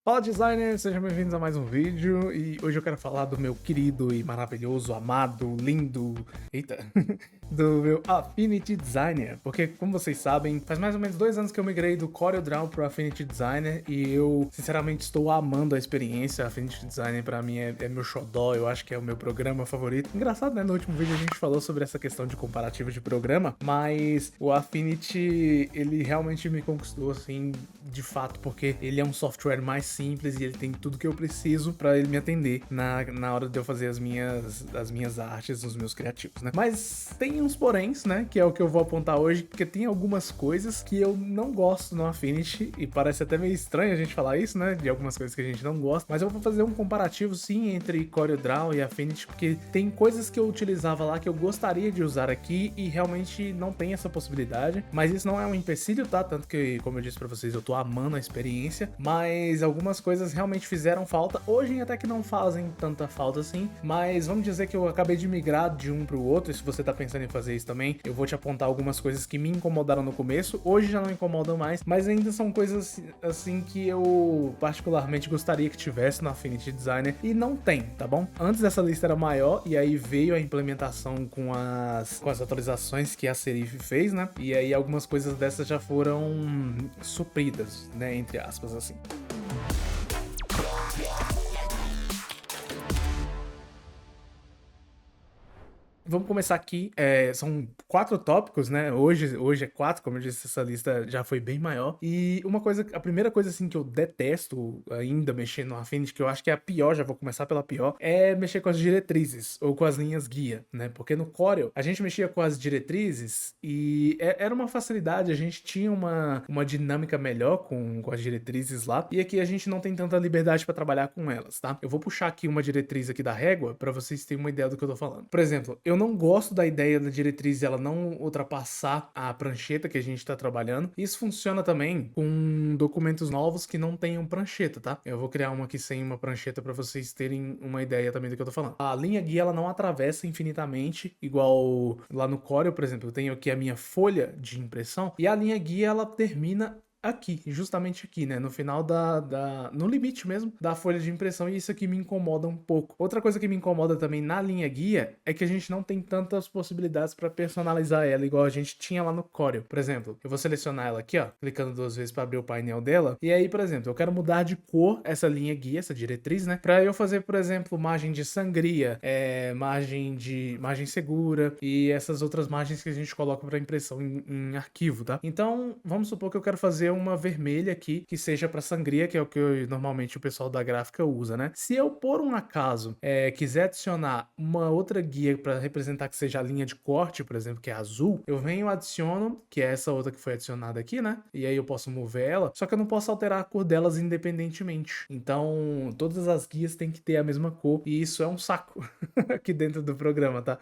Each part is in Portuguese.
Fala designers, sejam bem-vindos a mais um vídeo e hoje eu quero falar do meu querido e maravilhoso, amado, lindo, eita, do meu Affinity Designer, porque como vocês sabem, faz mais ou menos 2 anos que eu migrei do CorelDRAW pro Affinity Designer e eu sinceramente estou amando a experiência. Affinity Designer pra mim é meu xodó, eu acho que é o meu programa favorito. Engraçado, né? No último vídeo a gente falou sobre essa questão de comparativo de programa, mas o Affinity, ele realmente me conquistou assim, de fato, porque ele é um software mais simples e ele tem tudo que eu preciso pra ele me atender na hora de eu fazer as minhas artes, os meus criativos, né? Mas tem uns poréns, né? Que é o que eu vou apontar hoje, porque tem algumas coisas que eu não gosto no Affinity e parece até meio estranho a gente falar isso, né? De algumas coisas que a gente não gosta, mas eu vou fazer um comparativo sim entre CorelDRAW e Affinity, porque tem coisas que eu utilizava lá que eu gostaria de usar aqui e realmente não tem essa possibilidade, mas isso não é um empecilho, tá? Tanto que, como eu disse pra vocês, eu tô amando a experiência, mas algumas coisas realmente fizeram falta. Hoje até que não fazem tanta falta assim, mas vamos dizer que eu acabei de migrar de um pro outro, e se você tá pensando em fazer isso também, eu vou te apontar algumas coisas que me incomodaram no começo, hoje já não incomodam mais, mas ainda são coisas assim que eu particularmente gostaria que tivesse no Affinity Designer e não tem, tá bom? Antes essa lista era maior e aí veio a implementação com as atualizações que a Serif fez, né? E aí algumas coisas dessas já foram supridas, né? Entre aspas, assim. Vamos começar aqui. São 4 tópicos, né? Hoje é 4, como eu disse, essa lista já foi bem maior. E a primeira coisa assim que eu detesto ainda mexer no Affinity, que eu acho que é a pior, já vou começar pela pior, é mexer com as diretrizes ou com as linhas guia, né? Porque no Corel a gente mexia com as diretrizes e era uma facilidade, a gente tinha uma dinâmica melhor com as diretrizes lá. E aqui a gente não tem tanta liberdade para trabalhar com elas, tá? Eu vou puxar aqui uma diretriz aqui da régua para vocês terem uma ideia do que eu tô falando. Por exemplo, eu não gosto da ideia da diretriz ela não ultrapassar a prancheta que a gente está trabalhando. Isso funciona também com documentos novos que não tenham prancheta, tá? Eu vou criar uma aqui sem uma prancheta para vocês terem uma ideia também do que eu tô falando. A linha guia ela não atravessa infinitamente, igual lá no Corel, por exemplo, eu tenho aqui a minha folha de impressão e a linha guia ela termina aqui, justamente aqui, né? No final no limite mesmo da folha de impressão, e isso aqui me incomoda um pouco. Outra coisa que me incomoda também na linha guia é que a gente não tem tantas possibilidades para personalizar ela, igual a gente tinha lá no Corel. Por exemplo, eu vou selecionar ela aqui, ó, clicando 2 vezes para abrir o painel dela, e aí, por exemplo, eu quero mudar de cor essa linha guia, essa diretriz, né? Para eu fazer, por exemplo, margem de sangria, margem segura e essas outras margens que a gente coloca para impressão em arquivo, tá? Então, vamos supor que eu quero fazer uma vermelha aqui, que seja para sangria, que é o que normalmente o pessoal da gráfica usa, né? Se eu, por um acaso, quiser adicionar uma outra guia para representar que seja a linha de corte, por exemplo, que é azul, eu venho e adiciono, que é essa outra que foi adicionada aqui, né? E aí eu posso mover ela, só que eu não posso alterar a cor delas independentemente. Então, todas as guias têm que ter a mesma cor, e isso é um saco aqui dentro do programa, tá?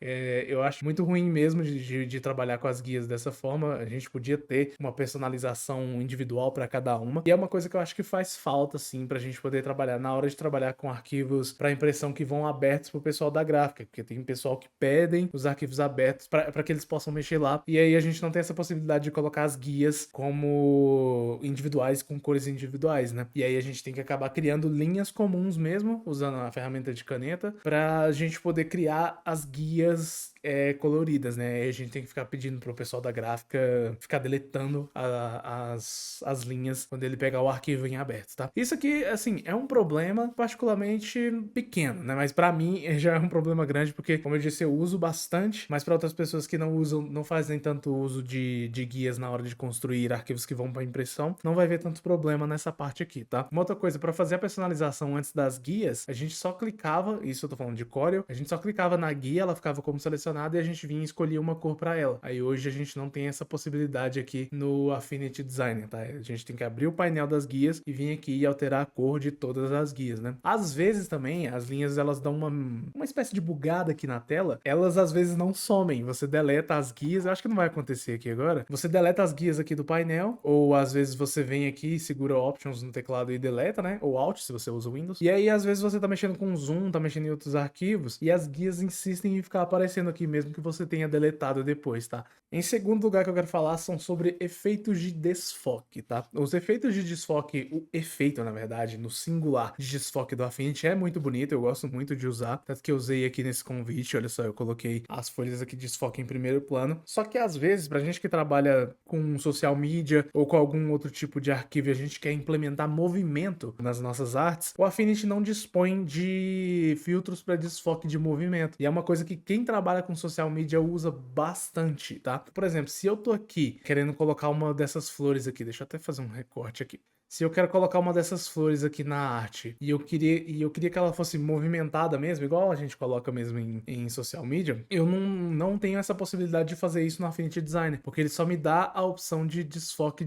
Eu acho muito ruim mesmo de trabalhar com as guias dessa forma. A gente podia ter uma personalização individual para cada uma. E é uma coisa que eu acho que faz falta, sim, pra gente poder trabalhar na hora de trabalhar com arquivos para impressão que vão abertos pro pessoal da gráfica, porque tem pessoal que pedem os arquivos abertos para que eles possam mexer lá. E aí a gente não tem essa possibilidade de colocar as guias como individuais, com cores individuais, né? E aí a gente tem que acabar criando linhas comuns mesmo, usando a ferramenta de caneta, pra gente poder criar as guias coloridas, né? E a gente tem que ficar pedindo pro pessoal da gráfica ficar deletando as linhas quando ele pegar o arquivo em aberto, tá? Isso aqui, assim, é um problema particularmente pequeno, né? Mas pra mim já é um problema grande, porque, como eu disse, eu uso bastante, mas pra outras pessoas que não usam, não fazem tanto uso de guias na hora de construir arquivos que vão pra impressão, não vai ver tanto problema nessa parte aqui, tá? Uma outra coisa, pra fazer a personalização antes das guias, a gente só clicava, isso eu tô falando de Corel, a gente só clicava na guia, ela ficava como selecionada e a gente vinha e escolhia uma cor pra ela. Aí hoje a gente não tem essa possibilidade aqui no Affinity Designer, tá? A gente tem que abrir o painel das guias e vir aqui e alterar a cor de todas as guias, né? Às vezes também, as linhas elas dão uma espécie de bugada aqui na tela, elas às vezes não somem, você deleta as guias, eu acho que não vai acontecer aqui agora, você deleta as guias aqui do painel, ou às vezes você vem aqui, segura Options no teclado e deleta, né? Ou Alt, se você usa o Windows, e aí às vezes você tá mexendo com zoom, tá mexendo em outros arquivos, e as guias insistem em ficar aparecendo aqui aqui mesmo que você tenha deletado depois, tá? Em segundo lugar que eu quero falar são sobre efeitos de desfoque, tá? Os efeitos de desfoque, o efeito, na verdade, no singular de desfoque do Affinity é muito bonito, eu gosto muito de usar, tanto que eu usei aqui nesse convite, olha só, eu coloquei as folhas aqui de desfoque em primeiro plano, só que às vezes, pra gente que trabalha com social media ou com algum outro tipo de arquivo e a gente quer implementar movimento nas nossas artes, o Affinity não dispõe de filtros para desfoque de movimento, e é uma coisa que quem trabalha com social media usa bastante, tá? Por exemplo, se eu tô aqui querendo colocar uma dessas flores aqui, deixa eu até fazer um recorte aqui. Se eu quero colocar uma dessas flores aqui na arte e eu queria que ela fosse movimentada mesmo, igual a gente coloca mesmo em social media, eu não tenho essa possibilidade de fazer isso no Affinity Designer, porque ele só me dá a opção de desfoque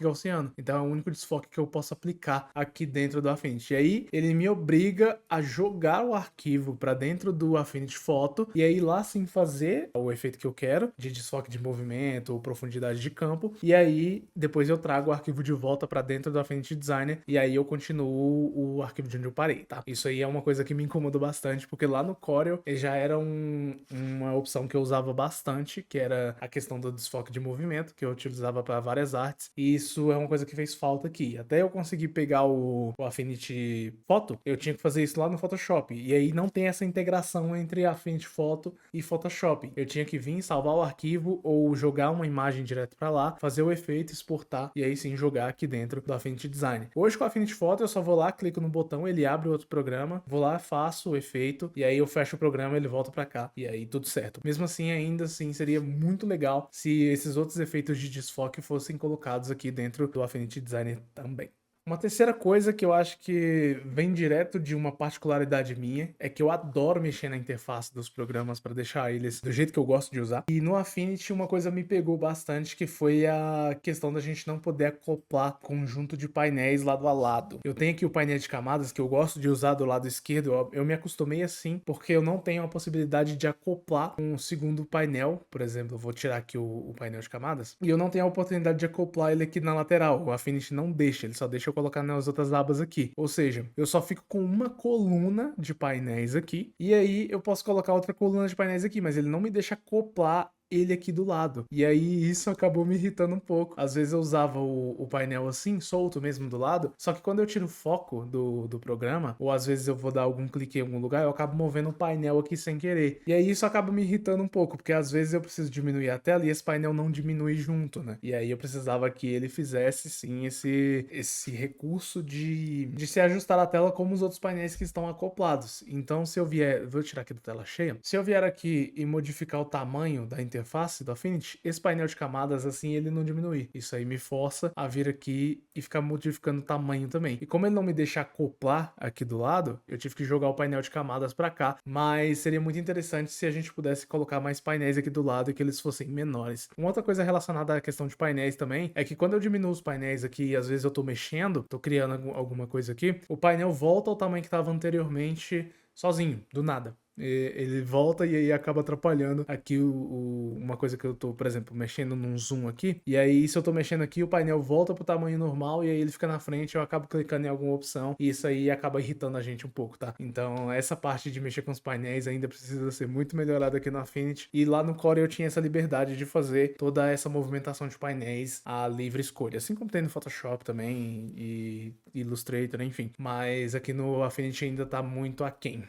gaussiano. Então é o único desfoque que eu posso aplicar aqui dentro do Affinity. E aí ele me obriga a jogar o arquivo para dentro do Affinity Photo e aí lá sim fazer o efeito que eu quero de desfoque de movimento ou profundidade de campo. E aí depois eu trago o arquivo de volta para dentro do Affinity Designer e aí eu continuo o arquivo de onde eu parei, tá? Isso aí é uma coisa que me incomodou bastante, porque lá no Corel já era uma opção que eu usava bastante, que era a questão do desfoque de movimento, que eu utilizava para várias artes, e isso é uma coisa que fez falta aqui. Até eu conseguir pegar o Affinity Photo, eu tinha que fazer isso lá no Photoshop, e aí não tem essa integração entre Affinity Photo e Photoshop. Eu tinha que vir, salvar o arquivo ou jogar uma imagem direto para lá, fazer o efeito, exportar e aí sim jogar aqui dentro do Affinity Design. Hoje com o Affinity Photo eu só vou lá, clico no botão, ele abre outro programa, vou lá, faço o efeito e aí eu fecho o programa, ele volta para cá e aí tudo certo. Mesmo assim, ainda assim seria muito legal se esses outros efeitos de desfoque fossem colocados aqui dentro do Affinity Designer também. Uma terceira coisa que eu acho que vem direto de uma particularidade minha é que eu adoro mexer na interface dos programas para deixar eles do jeito que eu gosto de usar. E no Affinity uma coisa me pegou bastante, que foi a questão da gente não poder acoplar conjunto de painéis lado a lado. Eu tenho aqui o painel de camadas que eu gosto de usar do lado esquerdo, eu me acostumei assim porque eu não tenho a possibilidade de acoplar um segundo painel, por exemplo, eu vou tirar aqui o painel de camadas, e eu não tenho a oportunidade de acoplar ele aqui na lateral. O Affinity não deixa, ele só deixa eu colocar nas outras abas aqui. Ou seja, eu só fico com uma coluna de painéis aqui, e aí eu posso colocar outra coluna de painéis aqui, mas ele não me deixa acoplar ele aqui do lado. E aí isso acabou me irritando um pouco. Às vezes eu usava o painel assim, solto mesmo do lado, só que quando eu tiro o foco do programa, ou às vezes eu vou dar algum clique em algum lugar, eu acabo movendo o painel aqui sem querer. E aí isso acaba me irritando um pouco, porque às vezes eu preciso diminuir a tela e esse painel não diminui junto, né? E aí eu precisava que ele fizesse sim esse recurso de se ajustar a tela como os outros painéis que estão acoplados. Então se eu vier, vou tirar aqui da tela cheia, se eu vier aqui e modificar o tamanho da interface do Affinity, esse painel de camadas assim ele não diminui. Isso aí me força a vir aqui e ficar modificando o tamanho também. E como ele não me deixa acoplar aqui do lado, eu tive que jogar o painel de camadas para cá, mas seria muito interessante se a gente pudesse colocar mais painéis aqui do lado e que eles fossem menores. Uma outra coisa relacionada à questão de painéis também é que quando eu diminuo os painéis aqui e às vezes eu tô mexendo, tô criando alguma coisa aqui, o painel volta ao tamanho que estava anteriormente sozinho, do nada. Ele volta e aí acaba atrapalhando aqui uma coisa que eu tô, por exemplo, mexendo num zoom aqui. E aí, se eu tô mexendo aqui, o painel volta pro tamanho normal e aí ele fica na frente, eu acabo clicando em alguma opção e isso aí acaba irritando a gente um pouco, tá? Então, essa parte de mexer com os painéis ainda precisa ser muito melhorada aqui no Affinity. E lá no Core eu tinha essa liberdade de fazer toda essa movimentação de painéis a livre escolha, assim como tem no Photoshop também e Illustrator, enfim. Mas aqui no Affinity ainda tá muito aquém.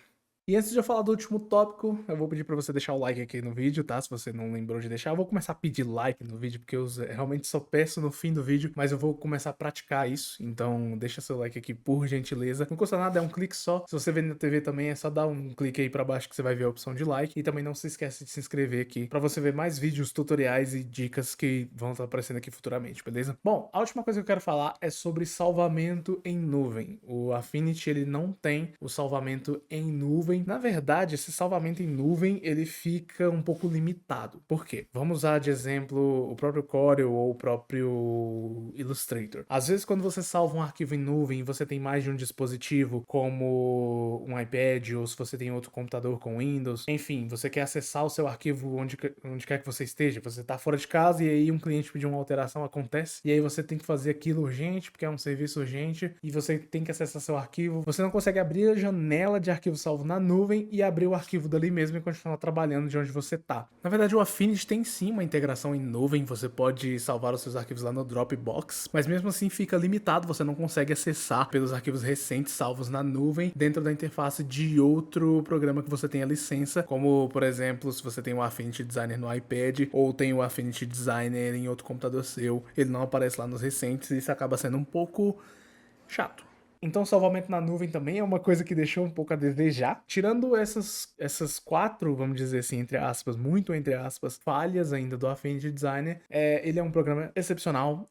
E antes de eu falar do último tópico, eu vou pedir pra você deixar o like aqui no vídeo, tá? Se você não lembrou de deixar, eu vou começar a pedir like no vídeo, porque eu realmente só peço no fim do vídeo, mas eu vou começar a praticar isso, então deixa seu like aqui por gentileza. Não custa nada, é um clique só. Se você vê na TV também, é só dar um clique aí pra baixo que você vai ver a opção de like. E também não se esquece de se inscrever aqui, pra você ver mais vídeos, tutoriais e dicas que vão estar aparecendo aqui futuramente, beleza? Bom, a última coisa que eu quero falar é sobre salvamento em nuvem. O Affinity, ele não tem o salvamento em nuvem. Na verdade, esse salvamento em nuvem, ele fica um pouco limitado. Por quê? Vamos usar de exemplo o próprio Corel ou o próprio Illustrator. Às vezes, quando você salva um arquivo em nuvem e você tem mais de um dispositivo, como um iPad, ou se você tem outro computador com Windows, enfim, você quer acessar o seu arquivo onde quer que você esteja, você está fora de casa e aí um cliente pediu uma alteração, acontece, e aí você tem que fazer aquilo urgente, porque é um serviço urgente, e você tem que acessar seu arquivo, você não consegue abrir a janela de arquivo salvo na nuvem e abrir o arquivo dali mesmo e continuar trabalhando de onde você tá. Na verdade, o Affinity tem sim uma integração em nuvem, você pode salvar os seus arquivos lá no Dropbox, mas mesmo assim fica limitado, você não consegue acessar pelos arquivos recentes salvos na nuvem dentro da interface de outro programa que você tenha licença, como, por exemplo, se você tem o Affinity Designer no iPad ou tem o Affinity Designer em outro computador seu, ele não aparece lá nos recentes e isso acaba sendo um pouco chato. Então, salvamento na nuvem também é uma coisa que deixou um pouco a desejar. Tirando essas quatro, vamos dizer assim, entre aspas, muito entre aspas, falhas ainda do Affinity Designer, ele é um programa excepcional.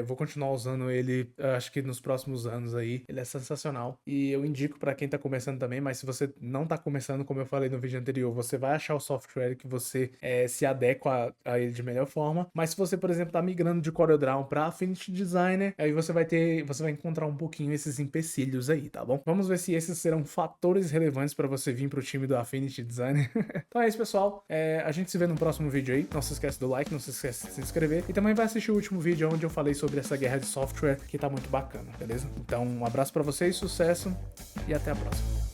Vou continuar usando ele, acho que nos próximos anos aí. Ele é sensacional. E eu indico para quem tá começando também, mas se você não tá começando, como eu falei no vídeo anterior, você vai achar o software que você se adequa a ele de melhor forma. Mas se você, por exemplo, tá migrando de CorelDRAW para Affinity Designer, aí você vai encontrar um pouquinho esses empecilhos aí, tá bom? Vamos ver se esses serão fatores relevantes para você vir pro time do Affinity Designer. Então é isso, pessoal. A gente se vê no próximo vídeo aí. Não se esquece do like, não se esquece de se inscrever. E também vai assistir o último vídeo onde eu falei sobre essa guerra de software que tá muito bacana, beleza? Então um abraço para vocês, sucesso e até a próxima.